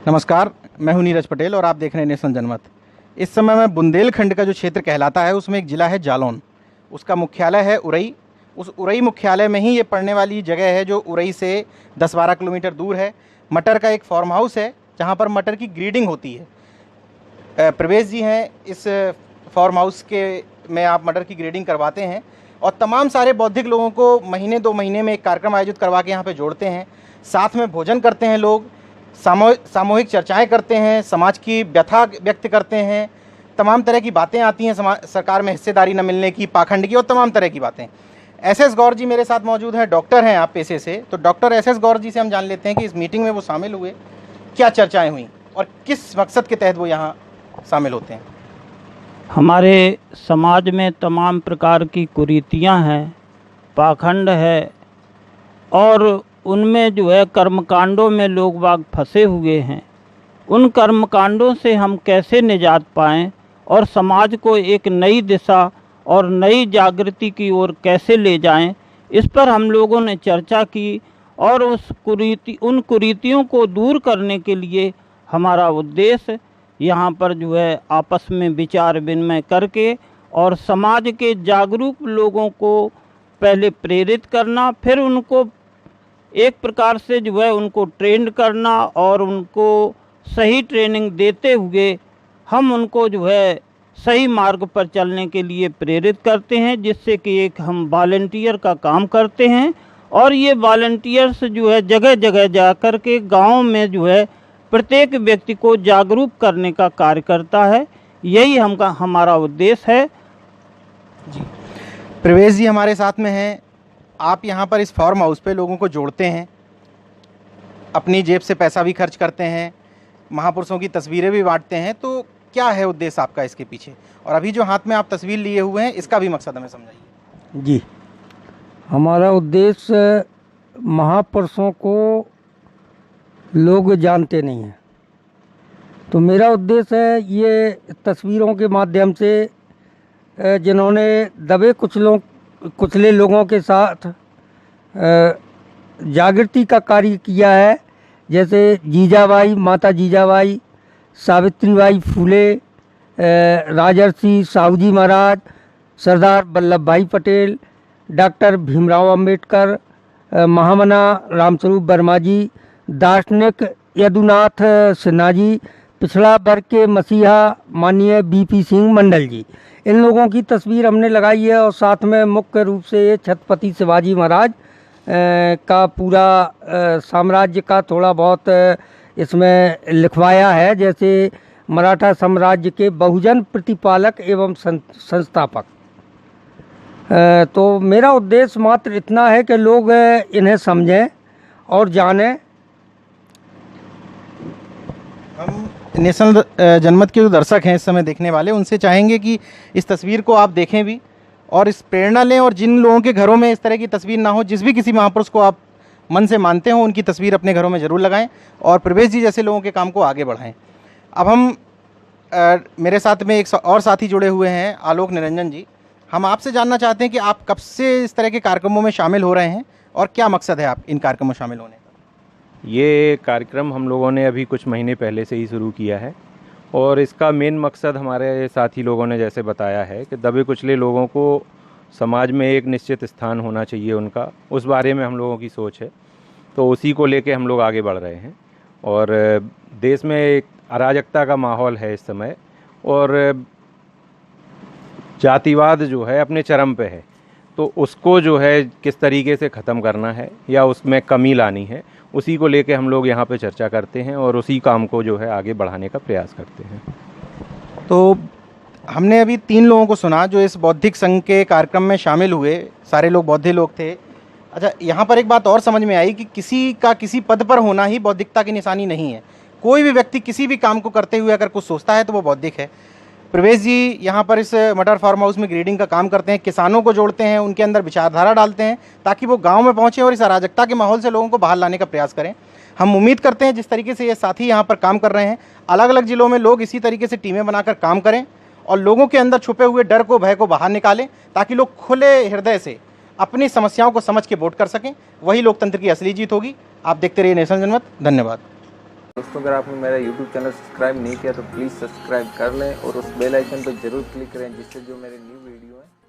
नमस्कार, मैं हूं नीरज पटेल और आप देख रहे हैं नेशनल जनमत। इस समय मैं बुंदेलखंड का जो क्षेत्र कहलाता है उसमें एक ज़िला है जालौन। उसका मुख्यालय है उरई। उस उरई मुख्यालय में ही ये पड़ने वाली जगह है जो उरई से 10-12 किलोमीटर दूर है। मटर का एक फार्म हाउस है जहां पर मटर की ग्रीडिंग होती है। प्रवेश जी हैं इस फार्म हाउस के में आप मटर की ग्रेडिंग करवाते हैं और तमाम सारे बौद्धिक लोगों को महीने 2 महीने में एक कार्यक्रम आयोजित करवा के यहाँ पे जोड़ते हैं। साथ में भोजन करते हैं, लोग सामूहिक चर्चाएं करते हैं, समाज की व्यथा व्यक्त करते हैं, तमाम तरह की बातें आती हैं, सरकार में हिस्सेदारी न मिलने की, पाखंड की और तमाम तरह की बातें। एस गौर जी मेरे साथ मौजूद हैं, डॉक्टर हैं आप पेशे से। तो डॉक्टर एस गौर जी से हम जान लेते हैं कि इस मीटिंग में वो शामिल हुए, क्या चर्चाएं हुई और किस मकसद के तहत वो यहाँ शामिल होते हैं। हमारे समाज में तमाम प्रकार की कुरीतियाँ हैं, पाखंड है और उनमें जो है कर्मकांडों में लोग बाग फंसे हुए हैं। उन कर्मकांडों से हम कैसे निजात पाएं और समाज को एक नई दिशा और नई जागृति की ओर कैसे ले जाएं, इस पर हम लोगों ने चर्चा की और उन कुरीतियों को दूर करने के लिए हमारा उद्देश्य यहाँ पर जो है आपस में विचार विनिमय करके और समाज के जागरूक लोगों को पहले प्रेरित करना, फिर उनको एक प्रकार से जो है उनको ट्रेंड करना और उनको सही ट्रेनिंग देते हुए हम उनको जो है सही मार्ग पर चलने के लिए प्रेरित करते हैं, जिससे कि एक हम वॉलंटियर का काम करते हैं। और ये वॉलंटियर्स जो है जगह जगह जा कर के गाँव में जो है प्रत्येक व्यक्ति को जागरूक करने का कार्य करता है। यही हमारा उद्देश्य है जी। प्रवेश जी हमारे साथ में हैं। आप यहाँ पर इस फार्म हाउस पे लोगों को जोड़ते हैं, अपनी जेब से पैसा भी खर्च करते हैं, महापुरुषों की तस्वीरें भी बांटते हैं। तो क्या है उद्देश्य आपका इसके पीछे, और अभी जो हाथ में आप तस्वीर लिए हुए हैं इसका भी मकसद हमें समझाइए। जी, हमारा उद्देश्य महापुरुषों को लोग जानते नहीं हैं, तो मेरा उद्देश्य है ये तस्वीरों के माध्यम से जिन्होंने दबे कुचले लोगों के साथ जागृति का कार्य किया है, जैसे जीजाबाई, माता जीजाबाई, सावित्रीबाई फूले, राजर्षि साहू जी महाराज, सरदार वल्लभ भाई पटेल, डॉक्टर भीमराव अंबेडकर, महामना रामस्वरूप वर्मा जी, दार्शनिक यदुनाथ सिन्हा जी, पिछड़ा वर्ग के मसीहा माननीय बीपी सिंह मंडल जी, इन लोगों की तस्वीर हमने लगाई है। और साथ में मुख्य रूप से ये छत्रपति शिवाजी महाराज का पूरा साम्राज्य का थोड़ा बहुत इसमें लिखवाया है, जैसे मराठा साम्राज्य के बहुजन प्रतिपालक एवं संस्थापक। तो मेरा उद्देश्य मात्र इतना है कि लोग इन्हें समझें और जानें। हम नेशनल जनमत के जो दर्शक हैं इस समय देखने वाले, उनसे चाहेंगे कि इस तस्वीर को आप देखें भी और इस प्रेरणा लें, और जिन लोगों के घरों में इस तरह की तस्वीर ना हो, जिस भी किसी महापुरुष को आप मन से मानते हो, उनकी तस्वीर अपने घरों में ज़रूर लगाएं और प्रवेश जी जैसे लोगों के काम को आगे बढ़ाएं। अब हम मेरे साथ में एक और साथी जुड़े हुए हैं, आलोक निरंजन जी। हम आपसे जानना चाहते हैं कि आप कब से इस तरह के कार्यक्रमों में शामिल हो रहे हैं और क्या मकसद है आप इन कार्यक्रमों में शामिल होने का। ये कार्यक्रम हम लोगों ने अभी कुछ महीने पहले से ही शुरू किया है और इसका मेन मकसद हमारे साथी लोगों ने जैसे बताया है कि दबे कुचले लोगों को समाज में एक निश्चित स्थान होना चाहिए उनका, उस बारे में हम लोगों की सोच है। तो उसी को लेके हम लोग आगे बढ़ रहे हैं। और देश में एक अराजकता का माहौल है इस समय और जातिवाद जो है अपने चरम पे है, तो उसको जो है किस तरीके से ख़त्म करना है या उसमें कमी लानी है, उसी को लेके हम लोग यहाँ पे चर्चा करते हैं और उसी काम को जो है आगे बढ़ाने का प्रयास करते हैं। तो हमने अभी 3 लोगों को सुना जो इस बौद्धिक संघ के कार्यक्रम में शामिल हुए, सारे लोग बौद्धिक लोग थे। अच्छा, यहाँ पर एक बात और समझ में आई कि किसी का किसी पद पर होना ही बौद्धिकता की निशानी नहीं है। कोई भी व्यक्ति किसी भी काम को करते हुए अगर कुछ सोचता है तो वो बौद्धिक है। प्रवेश जी यहाँ पर इस मटर फार्म हाउस में ग्रेडिंग का काम करते हैं, किसानों को जोड़ते हैं, उनके अंदर विचारधारा डालते हैं ताकि वो गांव में पहुँचें और इस अराजकता के माहौल से लोगों को बाहर लाने का प्रयास करें। हम उम्मीद करते हैं जिस तरीके से ये साथी यहाँ पर काम कर रहे हैं, अलग अलग जिलों में लोग इसी तरीके से टीमें बनाकर काम करें और लोगों के अंदर छुपे हुए डर को, भय को बाहर निकालें ताकि लोग खुले हृदय से अपनी समस्याओं को समझ के वोट कर सकें। वही लोकतंत्र की असली जीत होगी। आप देखते रहिए नेशनल जनमत। धन्यवाद। दोस्तों अगर आपने मेरा YouTube चैनल सब्सक्राइब नहीं किया तो प्लीज़ सब्सक्राइब कर लें और उस बेल आइकन पर ज़रूर क्लिक करें जिससे जो मेरे न्यू वीडियो है